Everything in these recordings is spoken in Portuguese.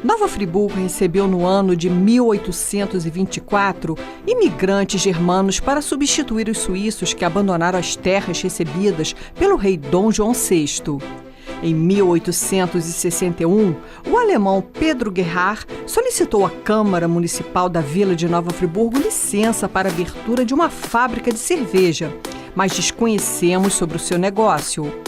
Nova Friburgo recebeu no ano de 1824 imigrantes germanos para substituir os suíços que abandonaram as terras recebidas pelo rei Dom João VI. Em 1861, o alemão Pedro Gerhard solicitou à Câmara Municipal da Vila de Nova Friburgo licença para a abertura de uma fábrica de cerveja, mas desconhecemos sobre o seu negócio.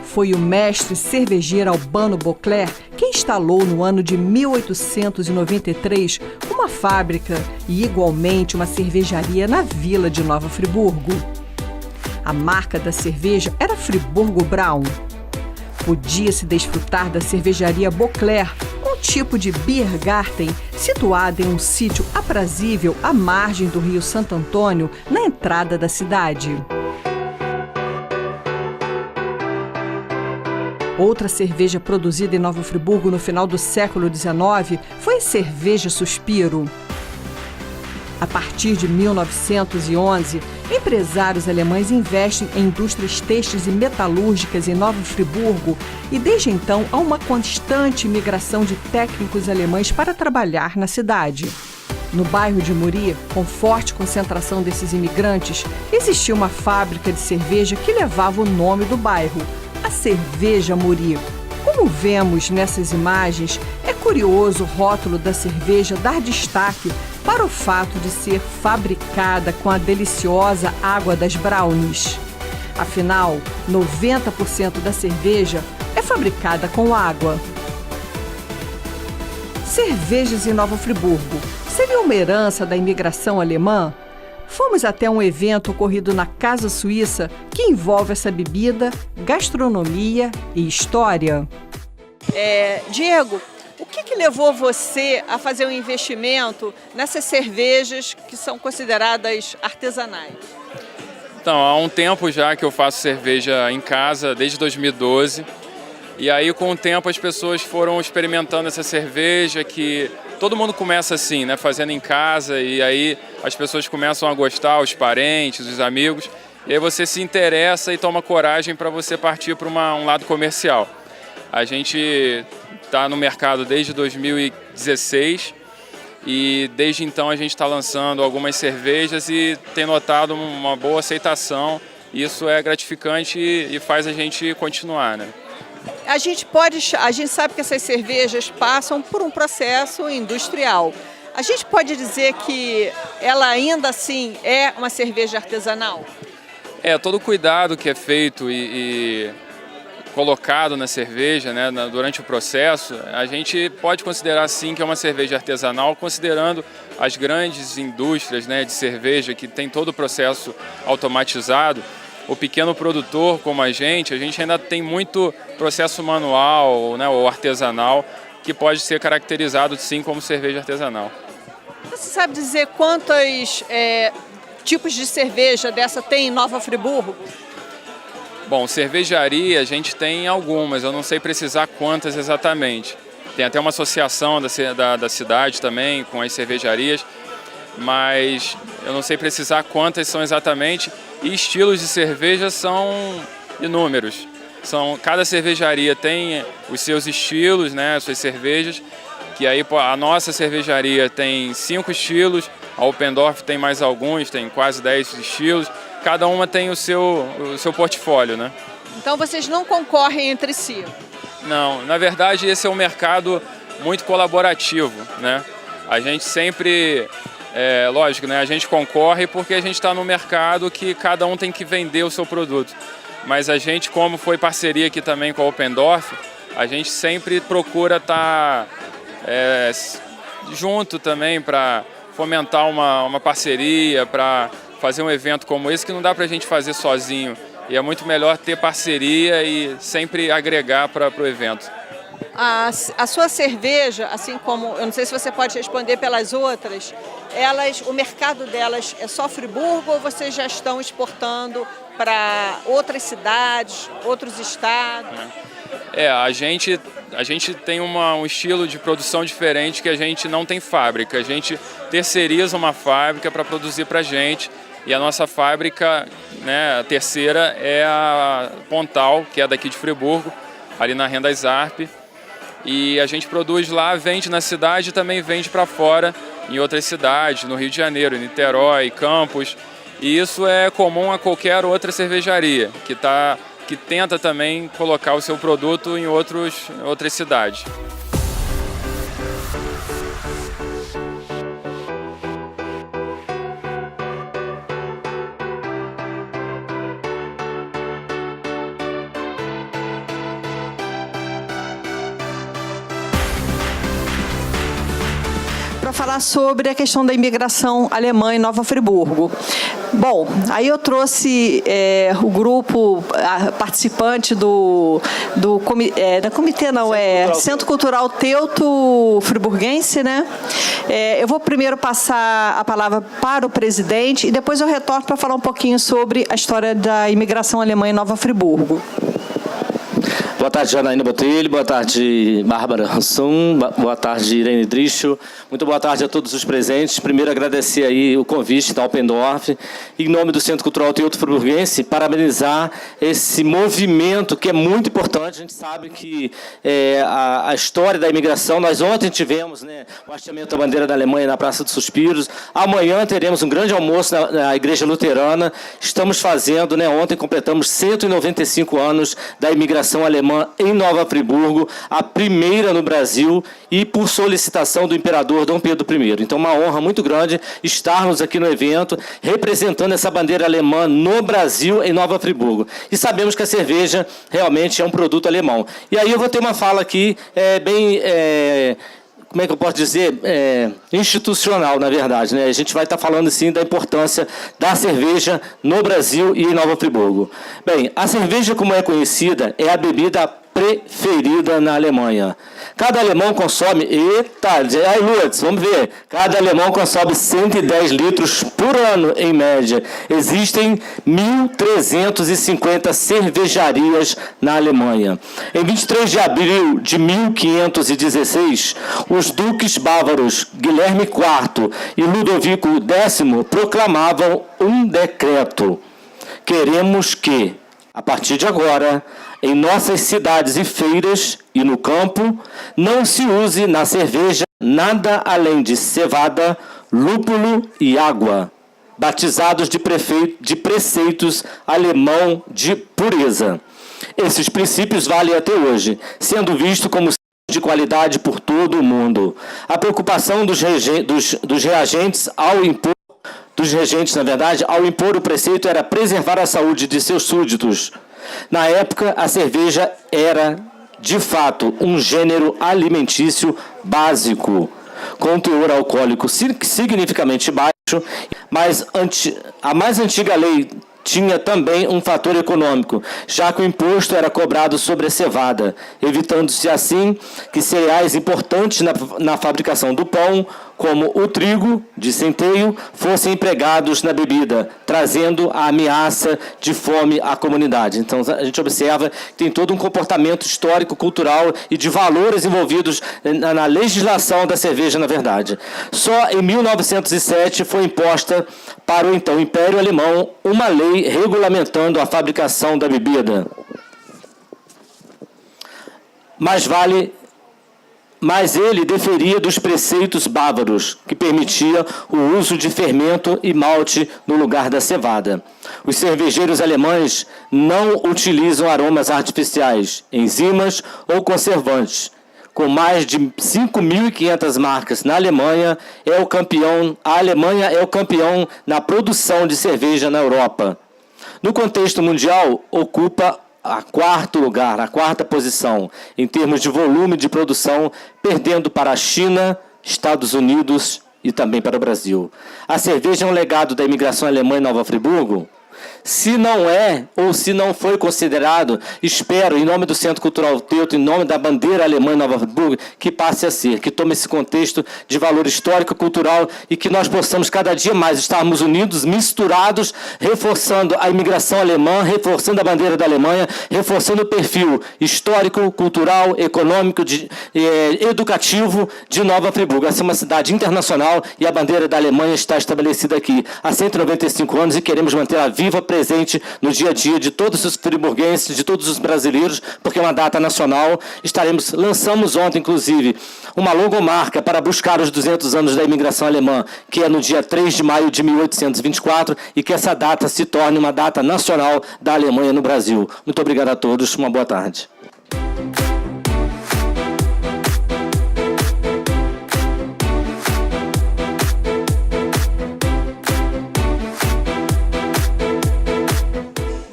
Foi o mestre cervejeiro Albano Beauclerc quem instalou no ano de 1893 uma fábrica e igualmente uma cervejaria na Vila de Nova Friburgo. A marca da cerveja era Friburgo Braun. Podia-se desfrutar da cervejaria Beauclerc, um tipo de Biergarten situada em um sítio aprazível à margem do rio Santo Antônio, na entrada da cidade. Outra cerveja produzida em Nova Friburgo no final do século XIX foi a cerveja Suspiro. A partir de 1911, empresários alemães investem em indústrias têxteis e metalúrgicas em Nova Friburgo e desde então há uma constante imigração de técnicos alemães para trabalhar na cidade. No bairro de Muri, com forte concentração desses imigrantes, existia uma fábrica de cerveja que levava o nome do bairro, a Cerveja Muri. Como vemos nessas imagens, é curioso o rótulo da cerveja dar destaque para o fato de ser fabricada com a deliciosa água das brownies. Afinal, 90% da cerveja é fabricada com água. Cervejas em Nova Friburgo seria uma herança da imigração alemã? Fomos até um evento ocorrido na Casa Suíça que envolve essa bebida, gastronomia e história. Diego, o que levou você a fazer um investimento nessas cervejas que são consideradas artesanais? Então, há um tempo já que eu faço cerveja em casa, desde 2012. E aí, com o tempo, as pessoas foram experimentando essa cerveja que todo mundo começa assim, né, fazendo em casa, e aí as pessoas começam a gostar, os parentes, os amigos, e aí você se interessa e toma coragem para você partir para um lado comercial. A gente está no mercado desde 2016 e desde então a gente está lançando algumas cervejas e tem notado uma boa aceitação. Isso é gratificante e faz a gente continuar, né? A gente sabe que essas cervejas passam por um processo industrial. A gente pode dizer que ela ainda assim é uma cerveja artesanal? Todo o cuidado que é feito e colocado na cerveja, né, durante o processo, a gente pode considerar sim que é uma cerveja artesanal, considerando as grandes indústrias, né, de cerveja que tem todo o processo automatizado. O pequeno produtor como a gente ainda tem muito processo manual, né, ou artesanal, que pode ser caracterizado sim como cerveja artesanal. Você sabe dizer quantos tipos de cerveja dessa tem em Nova Friburgo? Bom, cervejaria a gente tem algumas, eu não sei precisar quantas exatamente. Tem até uma associação da cidade também com as cervejarias, mas eu não sei precisar quantas são exatamente. E estilos de cerveja são inúmeros. Cada cervejaria tem os seus estilos, né, as suas cervejas, que aí a nossa cervejaria tem 5 estilos, a Oppendorf tem mais alguns, tem quase 10 estilos, cada uma tem o seu portfólio, né? Então vocês não concorrem entre si? Não, na verdade esse é um mercado muito colaborativo, né? A gente sempre... lógico, né? A gente concorre porque a gente está no mercado que cada um tem que vender o seu produto. Mas a gente, como foi parceria aqui também com a Oppendorf, a gente sempre procura estar junto também para fomentar uma parceria, para fazer um evento como esse que não dá para a gente fazer sozinho. E é muito melhor ter parceria e sempre agregar para o evento. A sua cerveja, assim como, eu não sei se você pode responder pelas outras, o mercado delas é só Friburgo ou vocês já estão exportando para outras cidades, outros estados? A gente tem um estilo de produção diferente que a gente não tem fábrica. A gente terceiriza uma fábrica para produzir para a gente. E a nossa fábrica, né, a terceira, é a Pontal, que é daqui de Friburgo, ali na Renda Zarp. E a gente produz lá, vende na cidade e também vende para fora, em outras cidades, no Rio de Janeiro, Niterói, Campos. E isso é comum a qualquer outra cervejaria que tenta também colocar o seu produto em outras cidades. Para falar sobre a questão da imigração alemã em Nova Friburgo. Bom, aí eu trouxe o grupo participante da comitê, não, Centro Cultural Teuto Friburguense, né? Eu vou primeiro passar a palavra para o presidente e depois eu retorno para falar um pouquinho sobre a história da imigração alemã em Nova Friburgo. Boa tarde, Janaína Botelho. Boa tarde, Bárbara Hansum. Boa tarde, Irene Drischel. Muito boa tarde a todos os presentes. Primeiro, agradecer aí o convite da Oppendorf. Em nome do Centro Cultural Teuto Friburguense, parabenizar esse movimento que é muito importante. A gente sabe que a história da imigração, nós ontem tivemos, né, o hasteamento da bandeira da Alemanha na Praça dos Suspiros. Amanhã teremos um grande almoço na Igreja Luterana. Estamos fazendo, né, ontem completamos 195 anos da imigração alemã em Nova Friburgo, a primeira no Brasil e por solicitação do imperador Dom Pedro I. Então, uma honra muito grande estarmos aqui no evento, representando essa bandeira alemã no Brasil, em Nova Friburgo. E sabemos que a cerveja realmente é um produto alemão. E aí eu vou ter uma fala aqui como é que eu posso dizer, institucional, na verdade, né? A gente vai estar falando, sim, da importância da cerveja no Brasil e em Nova Friburgo. Bem, a cerveja, como é conhecida, é a bebida preferida na Alemanha. Cada alemão consome... Aí, Lutz, vamos ver. Cada alemão consome 110 litros por ano, em média. Existem 1.350 cervejarias na Alemanha. Em 23 de abril de 1516, os duques bávaros Guilherme IV e Ludovico X proclamavam um decreto. Queremos que, a partir de agora, em nossas cidades e feiras e no campo, não se use na cerveja nada além de cevada, lúpulo e água, batizados de preceitos alemão de pureza. Esses princípios valem até hoje, sendo visto como de qualidade por todo o mundo. A preocupação dos reagentes ao impor o preceito era preservar a saúde de seus súditos. Na época, a cerveja era, de fato, um gênero alimentício básico, com teor alcoólico significativamente baixo, mas a mais antiga lei tinha também um fator econômico, já que o imposto era cobrado sobre a cevada, evitando-se assim que cereais importantes na fabricação do pão, como o trigo de centeio, fossem empregados na bebida, trazendo a ameaça de fome à comunidade. Então, a gente observa que tem todo um comportamento histórico, cultural e de valores envolvidos na legislação da cerveja, na verdade. Só em 1907 foi imposta para o então Império Alemão uma lei regulamentando a fabricação da bebida. Mas ele deferia dos preceitos bávaros, que permitia o uso de fermento e malte no lugar da cevada. Os cervejeiros alemães não utilizam aromas artificiais, enzimas ou conservantes. Com mais de 5.500 marcas na Alemanha, a Alemanha é o campeão na produção de cerveja na Europa. No contexto mundial, ocupa a quarta posição, em termos de volume de produção, perdendo para a China, Estados Unidos e também para o Brasil. A cerveja é um legado da imigração alemã em Nova Friburgo? Se não é, ou se não foi considerado, espero, em nome do Centro Cultural Teuto, em nome da bandeira alemã em Nova Friburgo, que passe a ser, que tome esse contexto de valor histórico, cultural e que nós possamos cada dia mais estarmos unidos, misturados, reforçando a imigração alemã, reforçando a bandeira da Alemanha, reforçando o perfil histórico, cultural, econômico, educativo de Nova Friburgo. Essa é uma cidade internacional e a bandeira da Alemanha está estabelecida aqui há 195 anos e queremos manter-la viva viva, presente no dia a dia de todos os friburguenses, de todos os brasileiros, porque é uma data nacional. Lançamos ontem, inclusive, uma logomarca para buscar os 200 anos da imigração alemã, que é no dia 3 de maio de 1824, e que essa data se torne uma data nacional da Alemanha no Brasil. Muito obrigado a todos, uma boa tarde.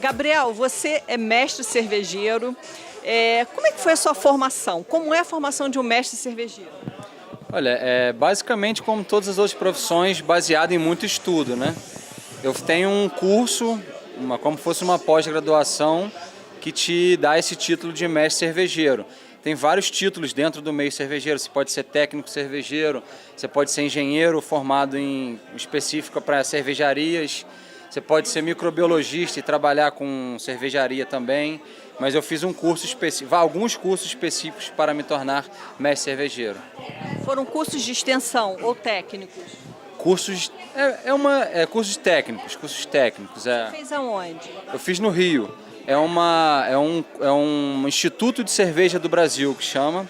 Gabriel, você é mestre cervejeiro. Como é que foi a sua formação? Como é a formação de um mestre cervejeiro? Olha, basicamente como todas as outras profissões, baseado em muito estudo, né? Eu tenho um curso, como fosse uma pós-graduação, que te dá esse título de mestre cervejeiro. Tem vários títulos dentro do meio cervejeiro. Você pode ser técnico cervejeiro, você pode ser engenheiro formado em específico para cervejarias, você pode ser microbiologista e trabalhar com cervejaria também. Mas eu fiz alguns cursos específicos para me tornar mestre cervejeiro. Foram cursos de extensão ou técnicos? Cursos técnicos. Cursos técnicos. Você fez aonde? Eu fiz no Rio. É um instituto de cerveja do Brasil que chama.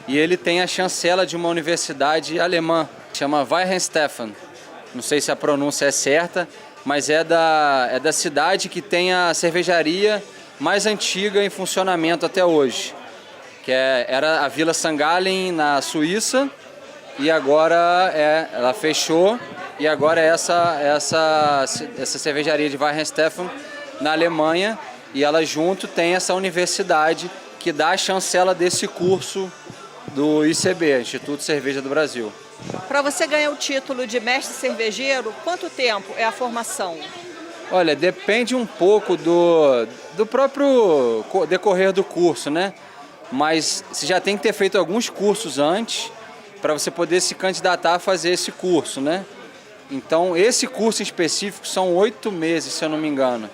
E ele tem a chancela de uma universidade alemã, que chama Weihenstephan. Não sei se a pronúncia é certa, mas é da cidade que tem a cervejaria mais antiga em funcionamento até hoje, que era a Vila St. Gallen, na Suíça, e agora ela fechou, e agora é essa cervejaria de Weihenstephan na Alemanha, e ela junto tem essa universidade que dá a chancela desse curso do ICB, Instituto de Cerveja do Brasil. Para você ganhar o título de mestre cervejeiro, quanto tempo é a formação? Olha, depende um pouco do próprio decorrer do curso, né? Mas você já tem que ter feito alguns cursos antes para você poder se candidatar a fazer esse curso, né? Então, esse curso em específico são 8 meses, se eu não me engano.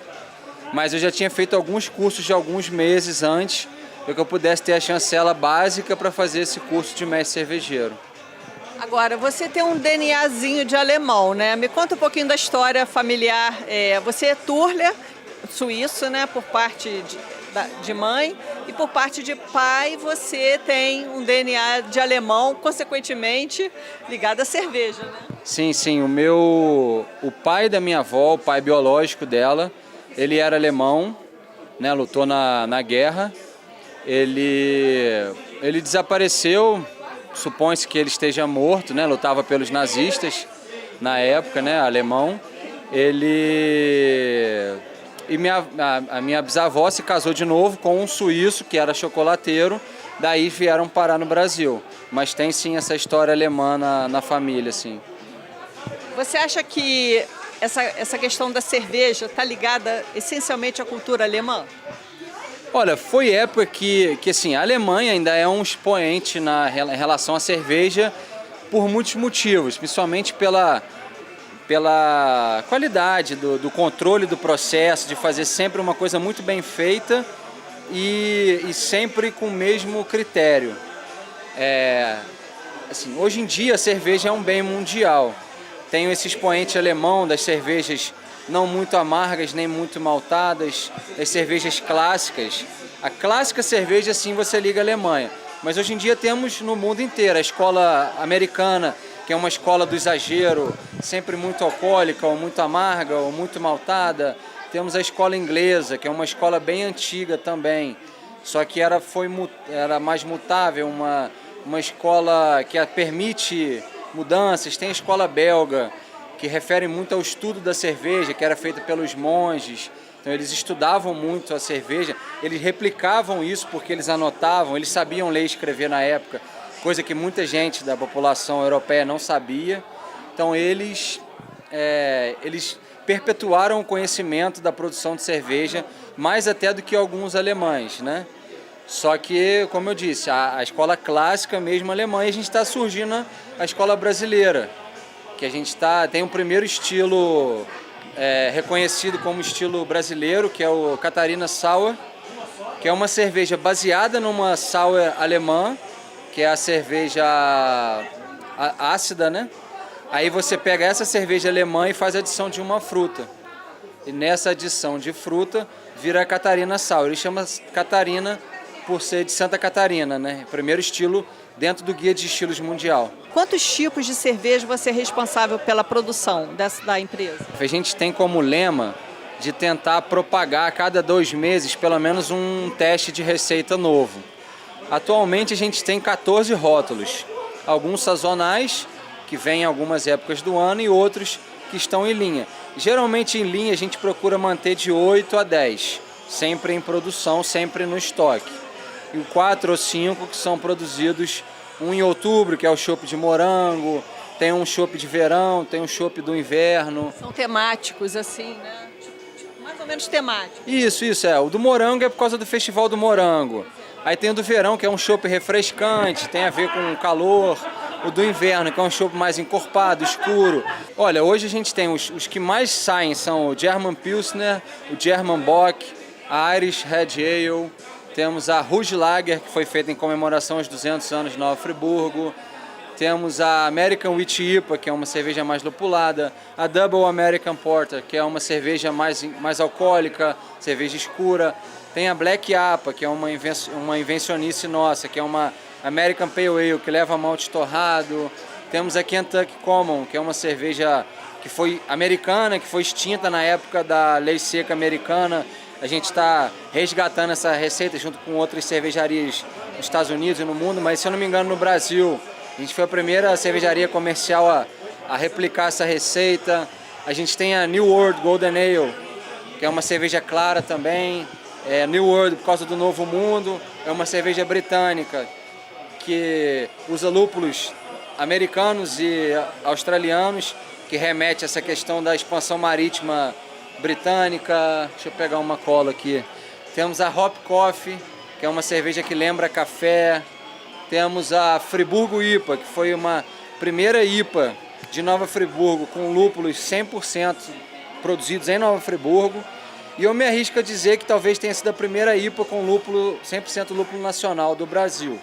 Mas eu já tinha feito alguns cursos de alguns meses antes para que eu pudesse ter a chancela básica para fazer esse curso de mestre cervejeiro. Agora, você tem um DNAzinho de alemão, né? Me conta um pouquinho da história familiar. Você é Turler, suíço, né? Por parte de mãe, e por parte de pai você tem um DNA de alemão, consequentemente ligado à cerveja, né? Sim, sim. O pai da minha avó, o pai biológico dela, ele era alemão, né? Lutou na guerra. Ele desapareceu. Supõe-se que ele esteja morto, né? Lutava pelos nazistas na época, né? Alemão. A minha bisavó se casou de novo com um suíço que era chocolateiro, daí vieram parar no Brasil. Mas tem sim essa história alemã na família, sim. Você acha que essa questão da cerveja está ligada essencialmente à cultura alemã? Olha, foi época que assim, a Alemanha ainda é um expoente em relação à cerveja por muitos motivos, principalmente pela qualidade do controle do processo, de fazer sempre uma coisa muito bem feita e sempre com o mesmo critério. Assim, hoje em dia a cerveja é um bem mundial. Tem esse expoente alemão das cervejas não muito amargas, nem muito maltadas, as cervejas clássicas. A clássica cerveja, sim, você liga à Alemanha. Mas hoje em dia temos no mundo inteiro a escola americana, que é uma escola do exagero, sempre muito alcoólica, ou muito amarga, ou muito maltada. Temos a escola inglesa, que é uma escola bem antiga também, só que era mais mutável, uma escola que permite mudanças. Tem a escola belga, que refere muito ao estudo da cerveja, que era feita pelos monges. Então eles estudavam muito a cerveja, eles replicavam isso porque eles anotavam, eles sabiam ler e escrever na época, coisa que muita gente da população europeia não sabia. Então eles perpetuaram o conhecimento da produção de cerveja, mais até do que alguns alemães, né? Só que, como eu disse, a escola clássica mesmo alemã, e a gente está surgindo a escola brasileira, que a gente tem um primeiro estilo reconhecido como estilo brasileiro, que é o Catarina Sour, que é uma cerveja baseada numa sour alemã, que é a cerveja ácida, né? Aí você pega essa cerveja alemã e faz adição de uma fruta. E nessa adição de fruta, vira a Catarina Sour. Ele chama Catarina por ser de Santa Catarina, né? Primeiro estilo dentro do Guia de Estilos Mundial. Quantos tipos de cerveja você é responsável pela produção da empresa? A gente tem como lema de tentar propagar a cada 2 meses pelo menos um teste de receita novo. Atualmente a gente tem 14 rótulos, alguns sazonais, que vêm em algumas épocas do ano, e outros que estão em linha. Geralmente em linha a gente procura manter de 8 a 10, sempre em produção, sempre no estoque. E 4 ou 5 que são produzidos, um em outubro, que é o chopp de morango, tem um chopp de verão, tem um chopp do inverno. São temáticos assim, né? Mais ou menos temáticos. Isso, o do morango é por causa do Festival do Morango. Aí tem o do verão, que é um chopp refrescante, tem a ver com o calor. O do inverno, que é um chopp mais encorpado, escuro. Olha, hoje a gente tem os que mais saem são o German Pilsner, o German Bock, a Irish Red Ale, temos a Rouge Lager, que foi feita em comemoração aos 200 anos de Nova Friburgo, temos a American Wheat IPA, que é uma cerveja mais lupulada, a Double American Porter, que é uma cerveja mais alcoólica, cerveja escura, tem a Black APA, que é uma invencionice nossa, que é uma American Pale Ale, que leva malte torrado. Temos a Kentucky Common, que é uma cerveja que foi americana, que foi extinta na época da lei seca americana. A gente está resgatando essa receita junto com outras cervejarias nos Estados Unidos e no mundo, mas se eu não me engano no Brasil, a gente foi a primeira cervejaria comercial a replicar essa receita. A gente tem a New World Golden Ale, que é uma cerveja clara também. New World por causa do Novo Mundo, é uma cerveja britânica que usa lúpulos americanos e australianos, que remete a essa questão da expansão marítima britânica. Deixa eu pegar uma cola aqui. Temos a Hop Coffee, que é uma cerveja que lembra café. Temos a Friburgo IPA, que foi uma primeira IPA de Nova Friburgo com lúpulos 100% produzidos em Nova Friburgo. E eu me arrisco a dizer que talvez tenha sido a primeira IPA com lúpulo 100% lúpulo nacional do Brasil.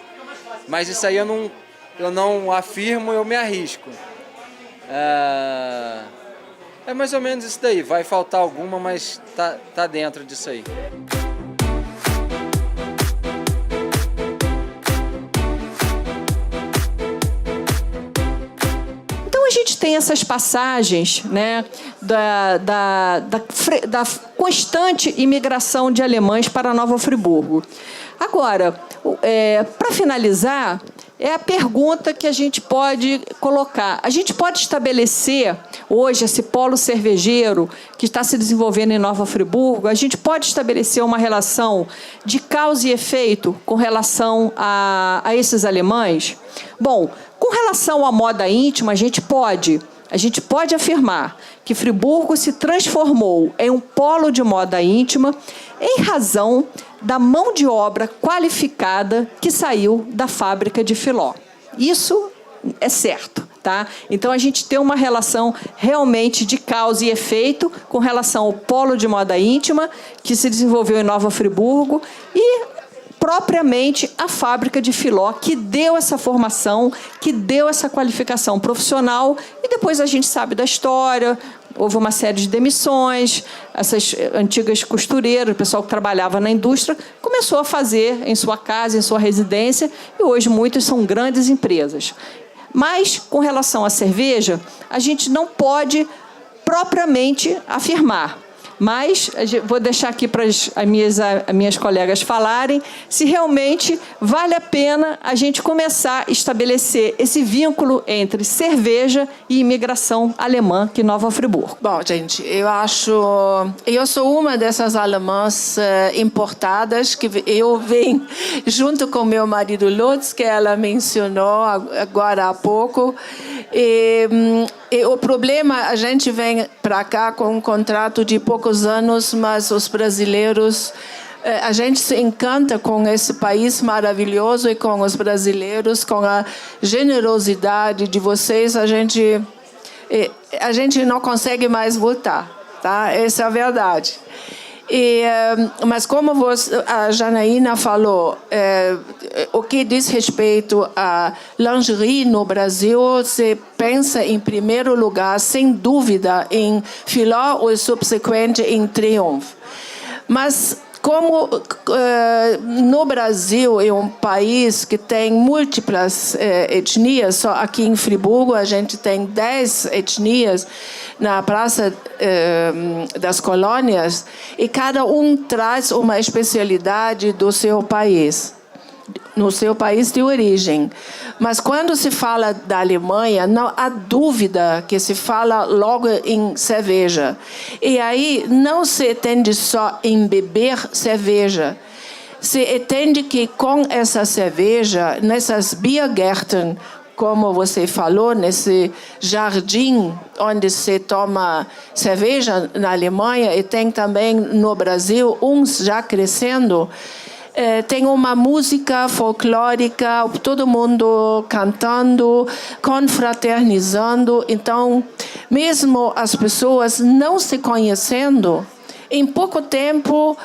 Mas isso aí eu não afirmo, eu me arrisco. É mais ou menos isso daí. Vai faltar alguma, mas tá dentro disso aí. Então a gente tem essas passagens, né, da constante imigração de alemães para Nova Friburgo. Agora, para finalizar, é a pergunta que a gente pode colocar. A gente pode estabelecer hoje esse polo cervejeiro que está se desenvolvendo em Nova Friburgo, a gente pode estabelecer uma relação de causa e efeito com relação a esses alemães? Bom, com relação à moda íntima, a gente pode afirmar que Friburgo se transformou em um polo de moda íntima em razão da mão de obra qualificada que saiu da fábrica de Filó. Isso é certo, tá? Então, a gente tem uma relação realmente de causa e efeito com relação ao polo de moda íntima que se desenvolveu em Nova Friburgo e propriamente a fábrica de Filó, que deu essa formação, que deu essa qualificação profissional, e depois a gente sabe da história, houve uma série de demissões, essas antigas costureiras, o pessoal que trabalhava na indústria, começou a fazer em sua casa, em sua residência, e hoje muitos são grandes empresas. Mas, com relação à cerveja, a gente não pode propriamente afirmar. Mas vou deixar aqui para as minhas colegas falarem se realmente vale a pena a gente começar a estabelecer esse vínculo entre cerveja e imigração alemã que Nova Friburgo. Bom, gente, eu sou uma dessas alemãs importadas que eu venho junto com meu marido Lutz, que ela mencionou agora há pouco. E o problema, a gente vem para cá com um contrato de poucos anos, mas os brasileiros, a gente se encanta com esse país maravilhoso e com os brasileiros, com a generosidade de vocês, a gente não consegue mais voltar, tá? Essa é a verdade. Mas como a Janaína falou, o que diz respeito à lingerie no Brasil, se pensa em primeiro lugar, sem dúvida, em Filó e subsequente em Triunfo. Mas como no Brasil é um país que tem múltiplas etnias, só aqui em Friburgo a gente tem 10 etnias na Praça das Colônias, e cada um traz uma especialidade do seu país, no seu país de origem. Mas quando se fala da Alemanha, não há dúvida que se fala logo em cerveja. E aí não se entende só em beber cerveja. Se entende que com essa cerveja, nessas Biergärten, como você falou, nesse jardim onde se toma cerveja na Alemanha, e tem também no Brasil, uns já crescendo, tem uma música folclórica, todo mundo cantando, confraternizando. Então, mesmo as pessoas não se conhecendo, em pouco tempo,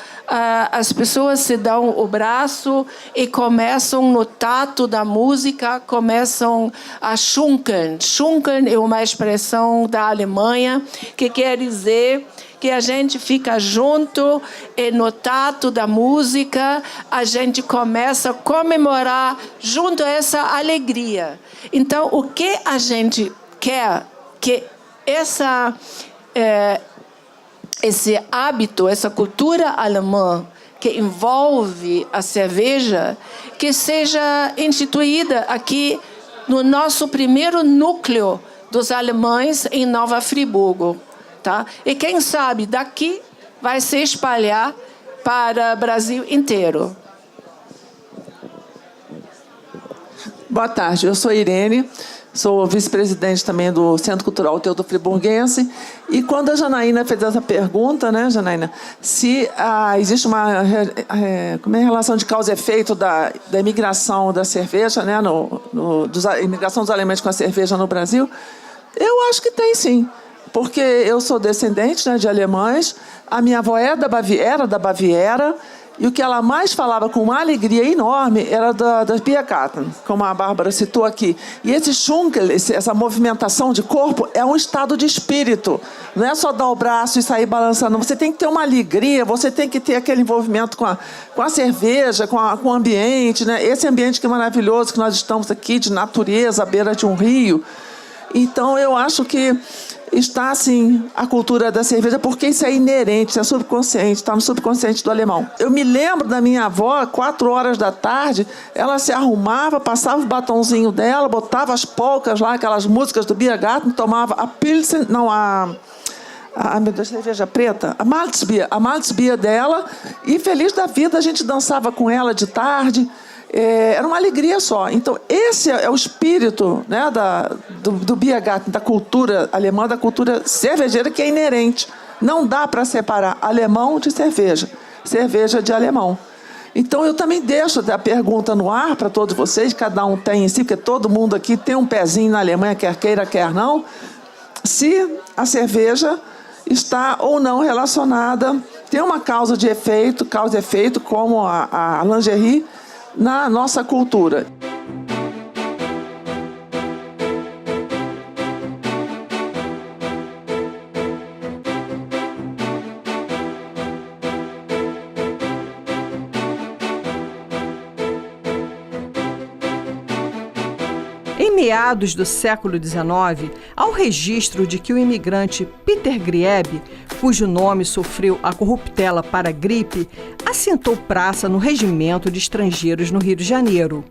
as pessoas se dão o braço e começam, no tato da música, começam a schunkeln. Schunkeln é uma expressão da Alemanha que quer dizer que a gente fica junto e no tato da música a gente começa a comemorar junto a essa alegria. Então, o que a gente quer que esse hábito, essa cultura alemã que envolve a cerveja, que seja instituída aqui no nosso primeiro núcleo dos alemães em Nova Friburgo. Tá? E quem sabe daqui vai se espalhar para o Brasil inteiro. Boa tarde, eu sou Irene, sou vice-presidente também do Centro Cultural Teuto-Friburguense. E quando a Janaína fez essa pergunta, né, Janaína, se existe uma relação de causa e efeito da imigração da cerveja, né, imigração dos alemães com a cerveja no Brasil, eu acho que tem sim. Porque eu sou descendente, né, de alemães, a minha avó era da Baviera, e o que ela mais falava com uma alegria enorme era das Biergärten, como a Bárbara citou aqui. E esse schunkel, essa movimentação de corpo, é um estado de espírito. Não é só dar o braço e sair balançando. Você tem que ter uma alegria, você tem que ter aquele envolvimento com a cerveja, com o ambiente, né? Esse ambiente que é maravilhoso, que nós estamos aqui, de natureza, à beira de um rio. Então, eu acho que está, assim, a cultura da cerveja, porque isso é inerente, é subconsciente, está no subconsciente do alemão. Eu me lembro da minha avó, 4 horas da tarde, ela se arrumava, passava o batonzinho dela, botava as polcas lá, aquelas músicas do Biergarten, tomava a Pilsen, meu Deus, cerveja preta, a Malzbier dela, e feliz da vida a gente dançava com ela de tarde. Era uma alegria só. Então, esse é o espírito, né, do Biergarten, da cultura alemã, da cultura cervejeira, que é inerente. Não dá para separar alemão de cerveja, cerveja de alemão. Então, eu também deixo a pergunta no ar para todos vocês, cada um tem em si, porque todo mundo aqui tem um pezinho na Alemanha, quer queira, quer não, se a cerveja está ou não relacionada, tem uma causa e efeito, como a lingerie, na nossa cultura. Em meados do século XIX, há o registro de que o imigrante Peter Griebe, cujo nome sofreu a corruptela para a gripe, assentou praça no regimento de estrangeiros no Rio de Janeiro.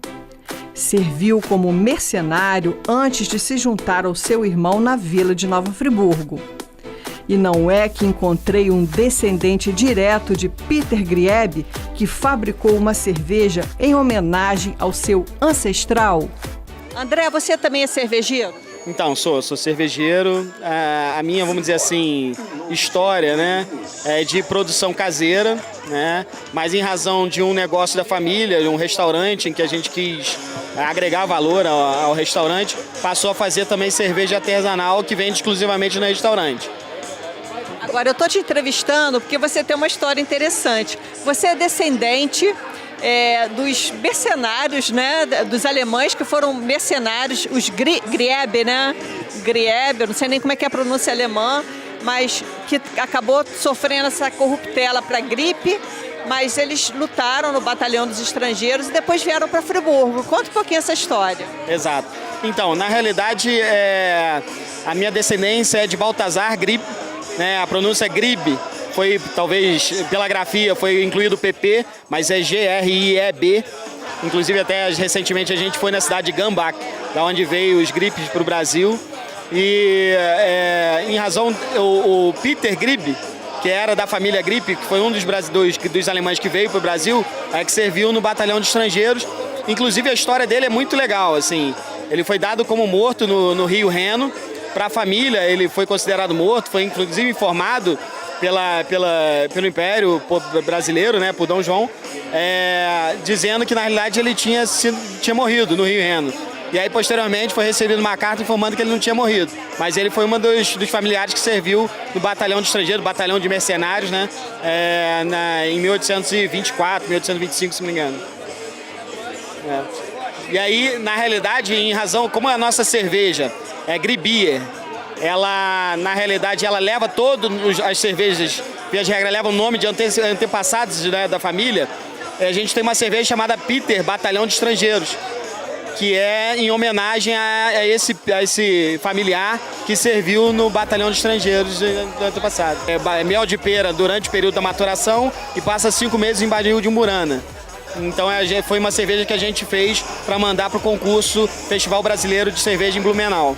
Serviu como mercenário antes de se juntar ao seu irmão na vila de Nova Friburgo. E não é que encontrei um descendente direto de Peter Griebe que fabricou uma cerveja em homenagem ao seu ancestral? André, você também é cervejeiro? Então, sou cervejeiro. A minha, vamos dizer assim, história, né, é de produção caseira, né, mas em razão de um negócio da família, de um restaurante em que a gente quis agregar valor ao restaurante, passou a fazer também cerveja artesanal que vende exclusivamente no restaurante. Agora, eu estou te entrevistando porque você tem uma história interessante. Você é descendente dos mercenários, né, dos alemães que foram mercenários, os Griebe, né? Griebe, eu não sei nem como é que é a pronúncia alemã, mas que acabou sofrendo essa corruptela para a gripe, mas eles lutaram no batalhão dos estrangeiros e depois vieram para Friburgo. Conta um pouquinho essa história. Exato. Então, na realidade, a minha descendência é de Baltazar Griebe, né? A pronúncia é Griebe. Foi, talvez, pela grafia, foi incluído o PP, mas é G-R-I-E-B. Inclusive, até recentemente a gente foi na cidade de Gambach, da onde veio os Griebes para o Brasil. E em razão, o Peter Griebe, que era da família Griebe, que foi um dos alemães que veio para o Brasil, que serviu no batalhão de estrangeiros. Inclusive, a história dele é muito legal, assim. Ele foi dado como morto no Rio Reno. Para a família, ele foi considerado morto, foi inclusive informado pelo Império Brasileiro, né, por Dom João, dizendo que na realidade ele tinha morrido no Rio Reno. E aí, posteriormente, foi recebido uma carta informando que ele não tinha morrido. Mas ele foi um dos familiares que serviu no batalhão de estrangeiros, batalhão de mercenários, né, em 1824, 1825, se não me engano. E aí, na realidade, em razão, como a nossa cerveja é Griebier, ela, na realidade, ela leva todas as cervejas, via de regra, leva o nome de antepassados, né, da família. A gente tem uma cerveja chamada Peter, Batalhão de Estrangeiros, que é em homenagem a esse familiar que serviu no Batalhão de Estrangeiros do antepassado. É mel de pera durante o período da maturação e passa 5 meses em barril de umburana. Então foi uma cerveja que a gente fez para mandar para o concurso Festival Brasileiro de Cerveja em Blumenau.